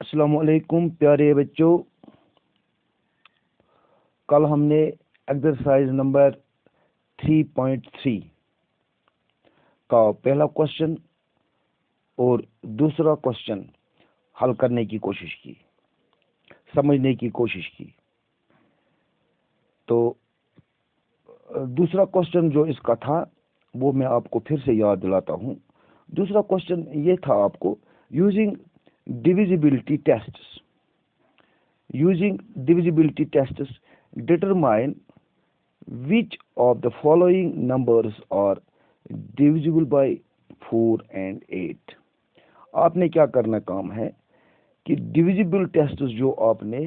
अस्सलामुअलैकुम प्यारे बच्चों। कल हमने एक्सरसाइज नंबर 3.3 का पहला क्वेश्चन और दूसरा क्वेश्चन हल करने की कोशिश की, समझने की कोशिश की। तो दूसरा क्वेश्चन जो इसका था वो मैं आपको फिर से याद दिलाता हूँ। दूसरा क्वेश्चन ये था आपको using divisibility tests determine which of the following numbers are divisible by 4 and 8। आपने क्या करना काम है कि डिविजिबल टेस्ट जो आपने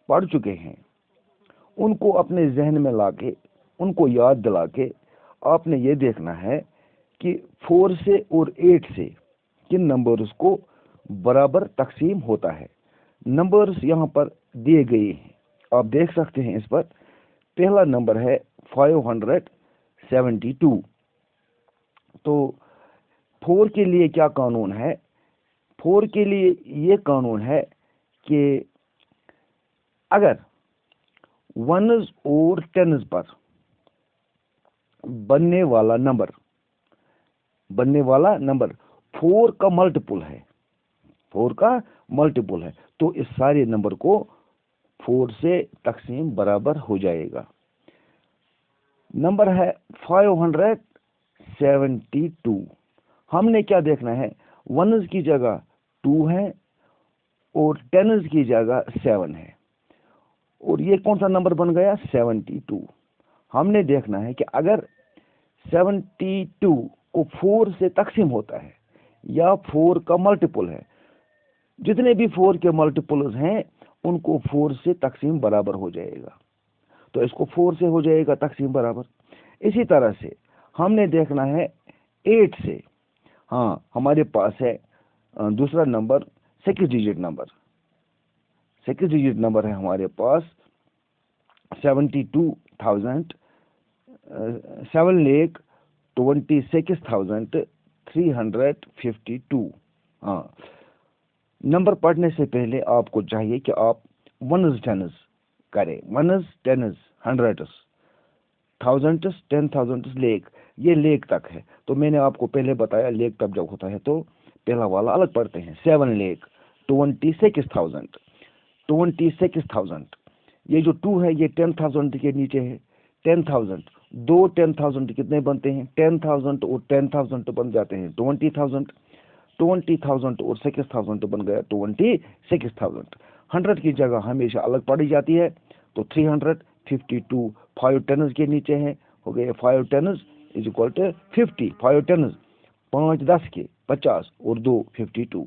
पढ़ चुके हैं उनको अपने जहन में लाके, उनको याद दिला के आपने ये देखना है कि 4 से और 8 से किन नंबर्स को बराबर तकसीम होता है। नंबर्स यहाँ पर दिए गए हैं, आप देख सकते हैं। इस पर पहला नंबर है 572। तो 4 के लिए क्या कानून है? 4 के लिए ये कानून है कि अगर 1s और 10s पर बनने वाला नंबर 4 का मल्टीपल है, तो इस सारे नंबर को 4 से तकसीम बराबर हो जाएगा। नंबर है 572। हमने क्या देखना है? 1s की जगह 2 है और 10s की जगह 7 है, और ये कौन सा नंबर बन गया? 72। हमने देखना है कि अगर 72 को 4 से तकसीम होता है या 4 का मल्टीपल है, जितने भी 4 के मल्टीपल्स हैं उनको 4 से तकसीम बराबर हो जाएगा। तो इसको 4 से हो जाएगा तकसीम बराबर। इसी तरह से हमने देखना है 8 से। हाँ, हमारे पास है दूसरा नंबर 6 डिजिट नंबर है हमारे पास 7,26,352। हाँ, नंबर पढ़ने से पहले आपको चाहिए कि आप 1s 10s करें। 1s 10s 100s 1000s 10,000s लेख, ये लेख तक है। तो मैंने आपको पहले बताया लेख तब जब होता है तो पहला वाला अलग पढ़ते हैं। 7 लेख 26,000। ये जो 2 है ये 10,000 के नीचे है। 10,000 दो 10,000 कितने बनते हैं? 10,000 और 10,000 बन जाते हैं 20,000। 20,000 और 6,000 बन गया 26,000। 100 की जगह हमेशा अलग पढ़ी जाती है, तो 352 5 10s के नीचे है, हो गए 5 10s is equal to 50। 5 10s 5 10 के 50 और 2 52।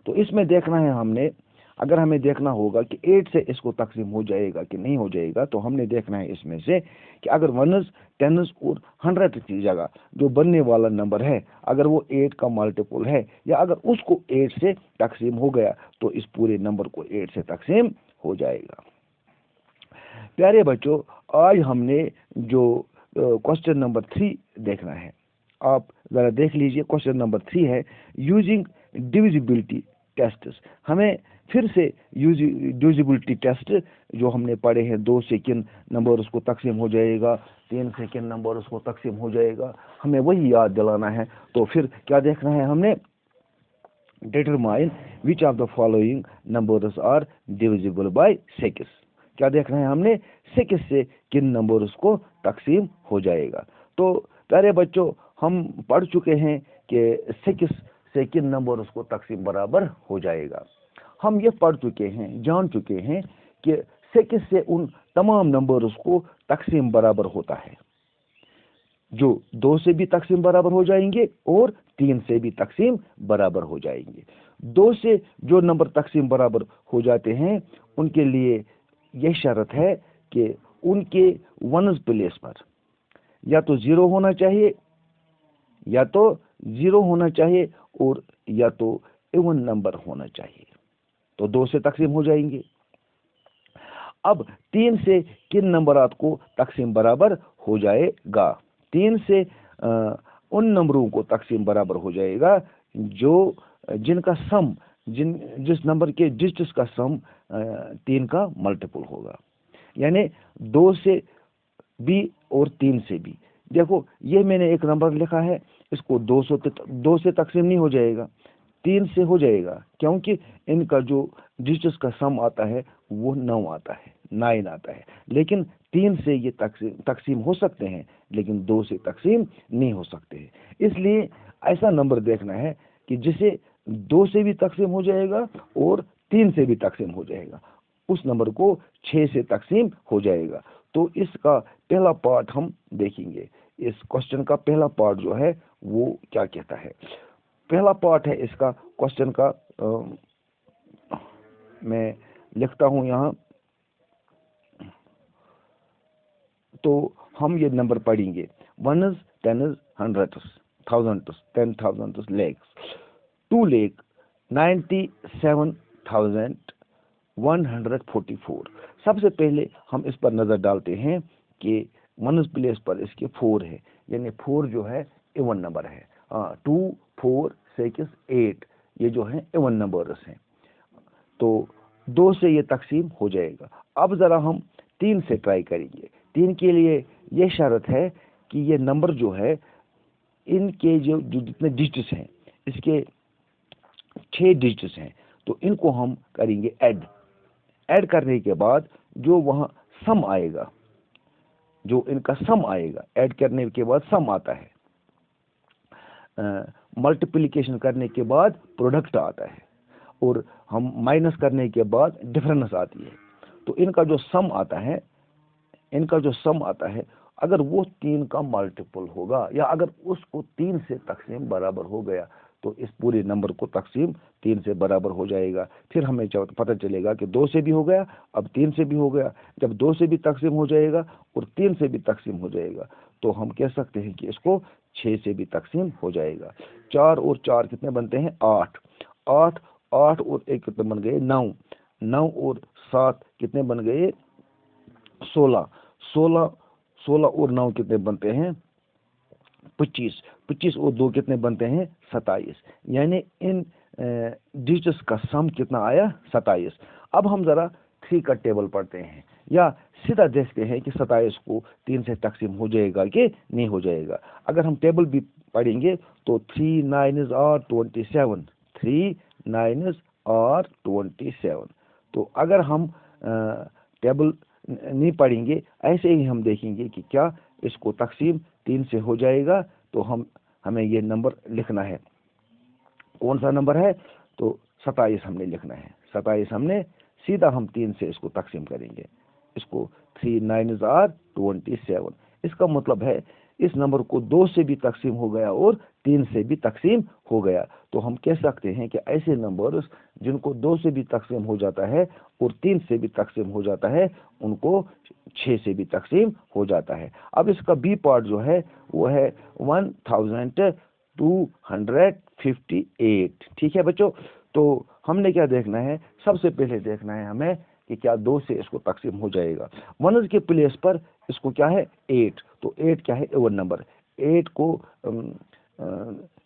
तो इसमें देखना है हमने, अगर हमें देखना होगा कि 8 से इसको तकसीम हो जाएगा कि नहीं हो जाएगा, तो हमने देखना है इसमें से कि अगर 1s 10s और 100 की जगह जो बनने वाला नंबर है अगर वो 8 का मल्टीपल है या अगर उसको 8 से तकसीम हो गया तो इस पूरे नंबर को 8 से तकसीम हो जाएगा। प्यारे बच्चों, आज हमने जो क्वेश्चन नंबर 3 देखना है, आप जरा देख लीजिए। क्वेश्चन नंबर 3 है यूजिंग डिविजिबिलिटी टेस्ट्स। हमें फिर से डिविजिबिलिटी टेस्ट जो हमने पढ़े हैं, 2 से किन नंबर उसको तकसीम हो जाएगा, 3 से किन नंबर उसको तकसीम हो जाएगा, हमें वही याद दिलाना है। तो फिर क्या देखना है हमने? Determine which of the following numbers are divisible by 6। क्या देखना है हमने? 6 से किन नंबर उसको तकसीम हो जाएगा। तो प्यारे बच्चों, हम पढ़ चुके हैं कि 6 से किन नंबर उसको तकसीम बराबर हो जाएगा। हम ये पढ़ चुके हैं, जान चुके हैं कि 6 से उन तमाम नंबर उसको तकसीम बराबर होता है जो 2 से भी तकसीम बराबर हो जाएंगे और 3 से भी तकसीम बराबर हो जाएंगे। 2 से जो नंबर तकसीम बराबर हो जाते हैं उनके लिए यह शर्त है कि उनके 1s प्लेस पर या तो 0 होना चाहिए और या तो इवन नंबर होना चाहिए, तो 2 से तकसीम हो जाएंगे। अब 3 से किन नंबरात को तकसीम बराबर हो जाएगा? 3 से उन नंबरों को तकसीम बराबर हो जाएगा जो जिनका सम जिस नंबर के डिजिट्स का सम 3 का मल्टीपल होगा, यानी 2 से भी और 3 से भी। देखो ये मैंने एक नंबर लिखा है, इसको 2 से तकसीम नहीं हो जाएगा, 3 से हो जाएगा, क्योंकि इनका जो डिजिट्स का सम आता है वो 9 आता है, 9 आता है। लेकिन 3 से ये तकसीम हो सकते हैं, लेकिन 2 से तकसीम नहीं हो सकते हैं। इसलिए ऐसा नंबर देखना है कि जिसे 2 से भी तकसीम हो जाएगा और 3 से भी तकसीम हो जाएगा, उस नंबर को 6 से तकसीम हो जाएगा। तो इसका पहला पार्ट हम देखेंगे। इस क्वेश्चन का पहला पार्ट जो है वो क्या कहता है। पहला पार्ट है इसका क्वेश्चन का, मैं लिखता हूं यहाँ। तो हम ये नंबर पढ़ेंगे, 1 10 100 1000 10,000 lakhs 2,97,144। सबसे पहले हम इस पर नजर डालते हैं कि 1 प्लेस पर इसके 4 है, यानी 4 जो है इवन नंबर है। 2 4 6 8 ये जो है इवन नंबर्स हैं, तो 2 से ये तकसीम हो जाएगा। अब जरा हम 3 से ट्राई करेंगे। 3 के लिए ये शर्त है कि ये नंबर जो है, इनके जो जितने डिजिट्स हैं, इसके 6 डिजिट्स हैं, तो इनको हम करेंगे ऐड करने के बाद जो वहां सम आएगा, जो इनका सम आएगा, ऐड करने के बाद सम आता है, मल्टीप्लिकेशन करने के बाद प्रोडक्ट आता है, और हम माइनस करने के बाद डिफरेंस आती है। तो इनका जो सम आता है, अगर वो 3 का मल्टीपल होगा, या अगर उसको 3 से तकसीम बराबर हो गया, तो इस पूरे नंबर को तकसीम 3 से बराबर हो जाएगा। फिर हमें पता चलेगा कि 2 से भी हो गया, अब 3 से भी हो गया। जब 2 से भी तकसीम हो जाएगा और 3 से भी तकसीम हो जाएगा, तो हम कह सकते हैं कि इसको 6 से भी तकसीम हो जाएगा। 4 और 4 कितने बनते हैं? 8 8 8 और 1 कितने बन गए? 9 9 और 7 कितने बन गए? 16 16 16 और 9 कितने बनते हैं? 25 25 और 2 कितने बनते हैं? 27। यानी इन डिजिट्स का सम कितना आया? 27। अब हम जरा 3 का टेबल पढ़ते हैं, या सीधा देखते हैं कि 27 को 3 से तकसीम हो जाएगा कि नहीं हो जाएगा। अगर हम टेबल भी पढ़ेंगे तो 3 9s are 27, 3 9s are 27। तो अगर हम टेबल नहीं पढ़ेंगे, ऐसे ही हम देखेंगे कि क्या इसको तकसीम 3 से हो जाएगा, तो हमें ये नंबर लिखना है। कौन सा नंबर है? तो 27 हमने लिखना है। 27 हमने सीधा हम 3 से इसको तकसीम करेंगे। इसको 3 9s are 27। इसका मतलब है इस नंबर को 2 से भी तकसीम हो गया और 3 से भी तकसीम हो गया। तो हम कह सकते हैं कि ऐसे नंबर्स जिनको 2 से भी तकसीम हो जाता है और 3 से भी तकसीम हो जाता है, उनको 6 से भी तकसीम हो जाता है। अब इसका बी पार्ट जो है वो है 1258। ठीक है बच्चों, तो हमने क्या देखना है? सबसे पहले देखना है हमें कि क्या 2 से इसको तकसीम हो जाएगा। 1 के प्लेस पर इसको क्या है? 8। तो 8 क्या है? Even number. 8 को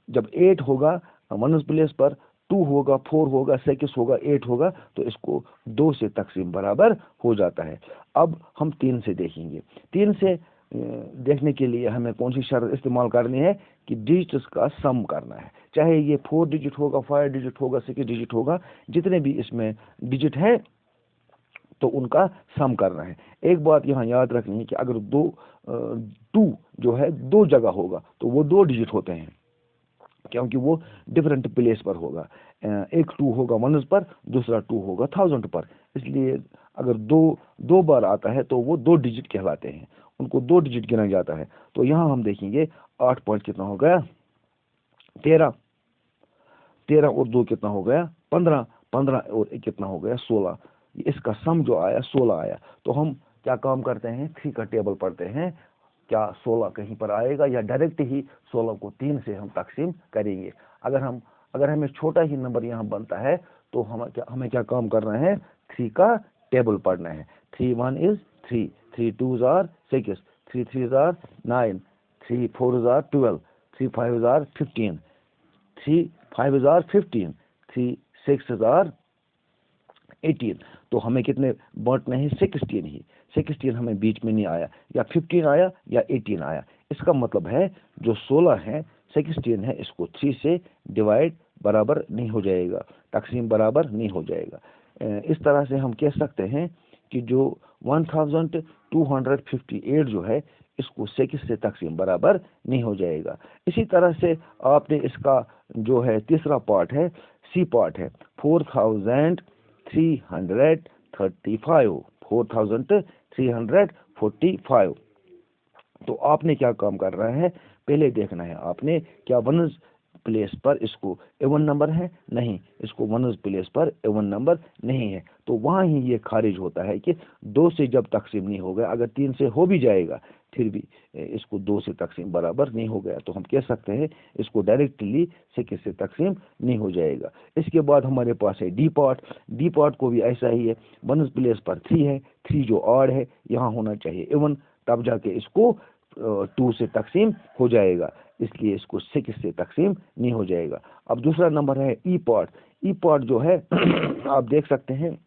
जब 8 होगा 1 प्लेस पर, 2 होगा, 4 होगा, 6 होगा, 8 होगा, तो इसको 2 से तकसीम बराबर हो जाता है। अब हम 3 से देखेंगे। 3 से देखने के लिए हमें कौन सी शर्त इस्तेमाल करनी है कि डिजिट्स का सम करना है। चाहे ये 4 डिजिट होगा, 5 डिजिट होगा, 6 डिजिट होगा, जितने भी इसमें डिजिट है तो उनका सम करना है। एक बात यहाँ याद रखनी है कि अगर 2 जो है 2 जगह होगा तो वो 2 डिजिट होते हैं, क्योंकि वो डिफरेंट प्लेस पर होगा। एक 2 होगा 1 पर, दूसरा 2 होगा 1000 पर। इसलिए अगर 2 बार आता है तो वो 2 डिजिट कहलाते हैं, उनको 2 डिजिट गिना जाता है। तो यहाँ हम देखेंगे 8 पॉइंट कितना हो गया? 13 13 और 2 कितना हो गया? 15 15 और 1 कितना हो गया? 16। इसका सम जो आया 16 आया। तो हम क्या काम करते हैं? 3 का टेबल पढ़ते हैं। क्या 16 कहीं पर आएगा, या डायरेक्ट ही 16 को 3 से हम तकसीम करेंगे? अगर हमें छोटा ही नंबर यहाँ बनता है तो हमें क्या काम करना है? 3 का टेबल पढ़ना है। 3 1 is 3, 3 2s are 6, 3 3s are 9, 3 4s are 12, 3 5s are 15, 3 5s are 15, 3 6 are 18, तो हमें कितने बांटने हैं? 16 ही। 16 हमें बीच में नहीं आया, या 15 आया या 18 आया। इसका मतलब है जो 16 है 16 है, इसको 3 से डिवाइड बराबर नहीं हो जाएगा, तकसीम बराबर नहीं हो जाएगा। इस तरह से हम कह सकते हैं कि जो 1258 जो है इसको 6 से तकसीम बराबर नहीं हो जाएगा। इसी तरह से आपने इसका जो है तीसरा पार्ट है, सी पार्ट है, 4335, 4345। तो आपने क्या काम कर रहा है, पहले देखना है आपने क्या वनस प्लेस पर इसको एवन नंबर है, नहीं, इसको वनस प्लेस पर एवन नंबर नहीं है, तो वहाँ ही ये खारिज होता है कि 2 से जब तकसीम नहीं हो गया, अगर 3 से हो भी जाएगा फिर भी इसको 2 से तकसीम बराबर नहीं हो गया, तो हम कह सकते हैं इसको डायरेक्टली 6 से तकसीम नहीं हो जाएगा। इसके बाद हमारे पास है डी पार्ट। डी पार्ट को भी ऐसा ही है, वनस प्लेस पर 3 है, 3 जो ऑड है यहाँ होना चाहिए एवन, तब जाके इसको 2 से तकसीम हो जाएगा, इसलिए इसको 6 से तकसीम नहीं हो जाएगा। अब दूसरा नंबर है ई पार्ट। ई पार्ट जो है आप देख सकते हैं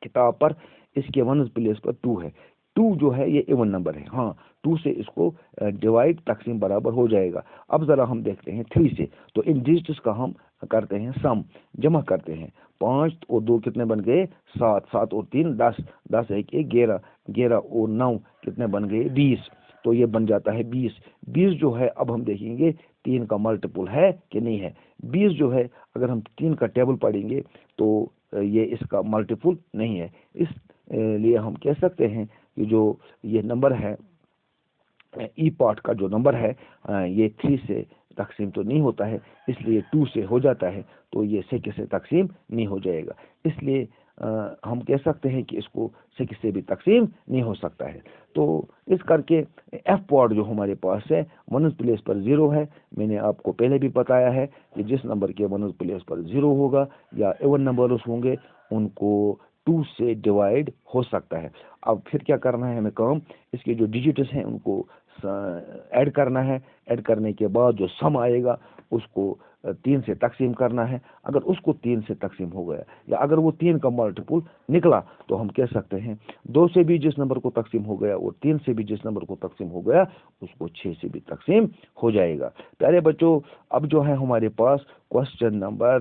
किताब पर, इसके वनस प्लेस पर 2 है, 2 जो है ये एवन नंबर है, हाँ 2 से इसको डिवाइड तकसीम बराबर हो जाएगा। अब जरा हम देखते हैं 3 से, तो इन डिजिट्स का हम करते हैं सम, जमा करते हैं। 5 और 2 कितने बन गए? 7, 7 और 3 10, 10 1 11, 11 और 9 कितने बन गए? 20, तो ये बन जाता है 20। 20 जो है अब हम देखेंगे 3 का मल्टीपल है कि नहीं है। 20 जो है अगर हम 3 का टेबल पढ़ेंगे तो ये इसका मल्टीपल नहीं है, इसलिए हम कह सकते हैं कि जो ये नंबर है ई पार्ट का जो नंबर है ये 3 से तकसीम तो नहीं होता है, इसलिए 2 से हो जाता है, तो ये 6 से तकसीम नहीं हो जाएगा, इसलिए हम कह सकते हैं कि इसको 6 से भी तकसीम नहीं हो सकता है। तो इस करके एफ पार्ट जो हमारे पास है वनस प्लेस पर 0 है, मैंने आपको पहले भी बताया है कि जिस नंबर के वनस प्लेस पर 0 होगा या एवन नंबर्स होंगे उनको 2 से डिवाइड हो सकता है। अब फिर क्या करना है हमें काम, इसके जो डिजिट्स हैं उनको ऐड करना है, ऐड करने के बाद जो सम आएगा उसको 3 से तकसीम करना है। अगर उसको 3 से तकसीम हो गया या अगर वो 3 का मल्टीपल निकला तो हम कह सकते हैं 2 से भी जिस नंबर को तकसीम हो गया और 3 से भी जिस नंबर को तकसीम हो गया उसको 6 से भी तकसीम हो जाएगा। प्यारे बच्चों, अब जो है हमारे पास क्वेश्चन नंबर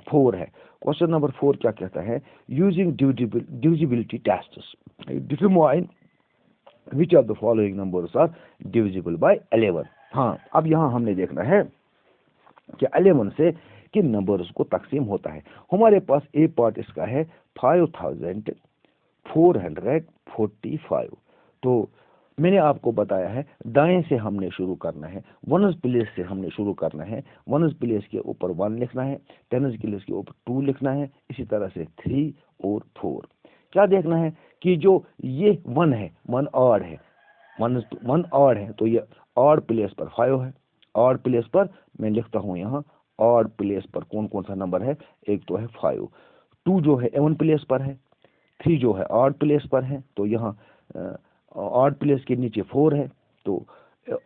4 है। क्वेश्चन नंबर 4 क्या कहता है, using divisibility tests determine which of the following numbers are divisible by 11। हाँ, अब यहाँ हमने देखना है कि 11 से किन नंबर्स को तकसीम होता है। हमारे पास ए पार्ट इसका है 5445। तो मैंने आपको बताया है दाएं से हमने शुरू करना है, वनस प्लेस से हमने शुरू करना है, वनस प्लेस के ऊपर 1 लिखना है, टेनस प्लेस के ऊपर 2 लिखना है, इसी तरह से 3 और 4। क्या देखना है कि जो ये 1 है 1 ऑड है, 1 ऑड है, तो ये ऑड प्लेस पर 5 है। ऑड प्लेस पर मैं लिखता हूँ यहाँ ऑड प्लेस पर कौन कौन सा नंबर है, एक तो है 5, 2 जो है एवन प्लेस पर है, 3 जो है ऑड प्लेस पर है, तो यहाँ ऑड प्लेस के नीचे 4 है, तो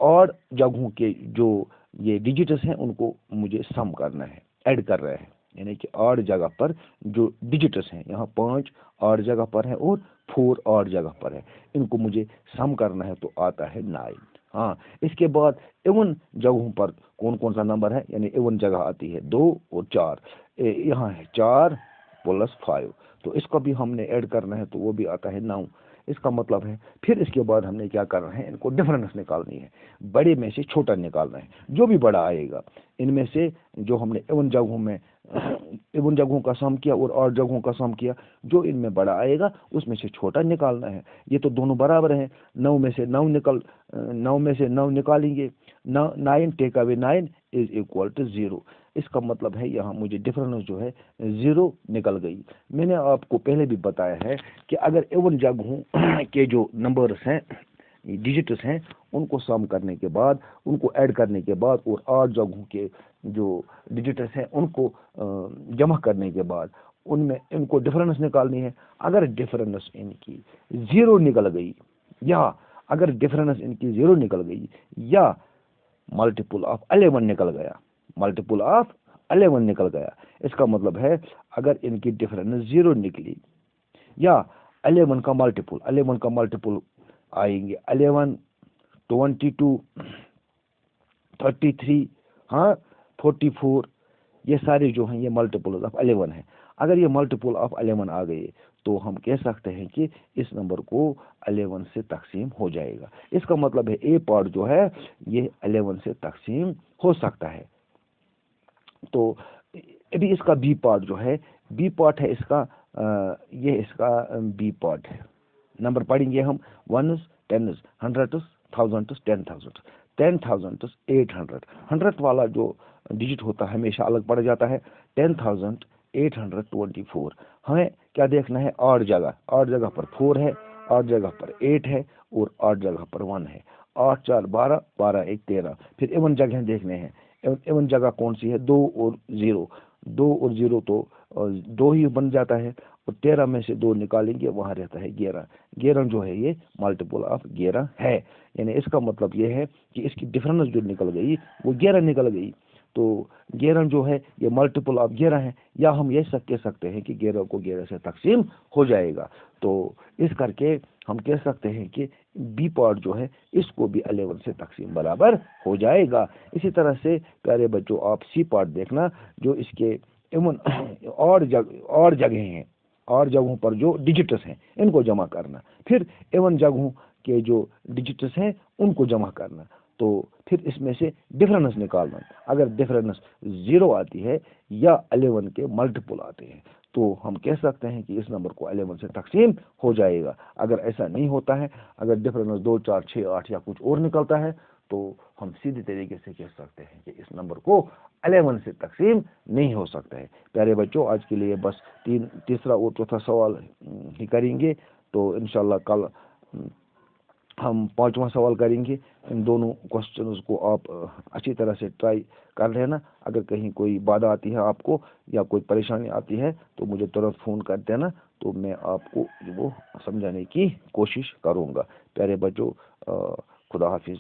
ऑड जगहों के जो ये डिजिट्स हैं उनको मुझे सम करना है, ऐड कर रहे हैं, यानी कि ऑड जगह पर जो डिजिट्स हैं, यहाँ 5 ऑड जगह पर है और 4 ऑड जगह पर है, इनको मुझे सम करना है, तो आता है 9। हाँ, इसके बाद एवन जगहों पर कौन कौन सा नंबर है, यानी एवन जगह आती है 2 और 4, यहाँ है 4 + 5, तो इसको भी हमने ऐड करना है, तो वो भी आता है 9। इसका मतलब है फिर इसके बाद हमने क्या करना है, इनको डिफरेंस निकालनी है, बड़े में से छोटा निकालना है, जो भी बड़ा आएगा इनमें से जो हमने एवन जगहों में एवन जगहों का सम किया और ऑड जगहों का सम किया, जो इनमें बड़ा आएगा उसमें से छोटा निकालना है। ये तो दोनों बराबर हैं, 9 में से 9 निकालेंगे, 9 टेक अवे 9 = 0। इसका मतलब है यहाँ मुझे डिफरेंस जो है 0 निकल गई। मैंने आपको पहले भी बताया है कि अगर एवन जगहों के जो नंबर्स हैं डिजिट्स हैं उनको सम करने के बाद, उनको ऐड करने के बाद और ऑड जगहों के जो डिजिट्स हैं उनको जमा करने के बाद उनमें इनको डिफरेंस निकालनी है। अगर डिफरेंस इनकी 0 निकल गई या अगर डिफरेंस इनकी 0 निकल गई या मल्टीपल ऑफ 11 निकल गया, मल्टीपल ऑफ 11 निकल गया, इसका मतलब है अगर इनकी डिफरेंस 0 निकली या 11 का मल्टीपल आएंगे 11, 22, 33, हाँ 44, ये सारे जो हैं ये मल्टीपल ऑफ 11 है। अगर ये मल्टीपल ऑफ 11 आ गए तो हम कह सकते हैं कि इस नंबर को 11 से तकसीम हो जाएगा। इसका मतलब है ए पार्ट जो है ये 11 से तकसीम हो सकता है। तो अभी इसका बी पार्ट जो है, बी पार्ट है इसका, ये इसका बी पार्ट है। नंबर पढ़ेंगे हम 1s, 10s, 100s, 1000s, 10,000, 10,000, 800। 100 वाला जो डिजिट होता है हमेशा अलग पड़ जाता है। 10,824। हमें क्या देखना है, ऑड जगह पर 4 है, ऑड जगह पर 8 है और ऑड जगह पर 1 है। 8 4 12, 12 1 13। फिर इवन जगह देखने हैं। इवन जगह कौन सी है, 2 और 0। 2 और 0 तो 2 ही बन जाता है और 13 में से 2 निकालेंगे, वहां रहता है 11। 11 जो है ये मल्टीपल ऑफ 11 है। यानी इसका मतलब ये है कि इसकी डिफरेंस जो निकल गई वो 11 निकल गई। तो 11 जो है ये मल्टीपल ऑफ 11 है, या हम ये कह सकते हैं कि 11 को 11 से तकसीम हो जाएगा। तो इस करके हम कह सकते हैं कि बी पार्ट जो है इसको भी 11 से तकसीम बराबर हो जाएगा। इसी तरह से प्यारे बच्चों आप सी पार्ट देखना, जो इसके इवन और जगह हैं, और जगहों पर जो डिजिट्स हैं इनको जमा करना, फिर एवन जगहों के जो डिजिट्स हैं उनको जमा करना। तो फिर इसमें से डिफरेंस निकालना। अगर डिफरेंस 0 आती है या 11 के मल्टीपल आते हैं तो हम कह सकते हैं कि इस नंबर को 11 से तकसीम हो जाएगा। अगर ऐसा नहीं होता है, अगर डिफरेंस 2 4 6 8 या कुछ और निकलता है तो हम सीधे तरीके से कह सकते हैं कि इस नंबर को 11 से तकसीम नहीं हो सकता है। प्यारे बच्चों आज के लिए बस तीसरा और चौथा सवाल ही करेंगे। तो इंशाल्लाह कल हम 5वां सवाल करेंगे। इन दोनों क्वेश्चंस को आप अच्छी तरह से ट्राई कर लेना। अगर कहीं कोई बाधा आती है आपको या कोई परेशानी आती है तो मुझे तुरंत फ़ोन कर देना, तो मैं आपको वो समझाने की कोशिश करूँगा। प्यारे बच्चों खुदा हाफिज़।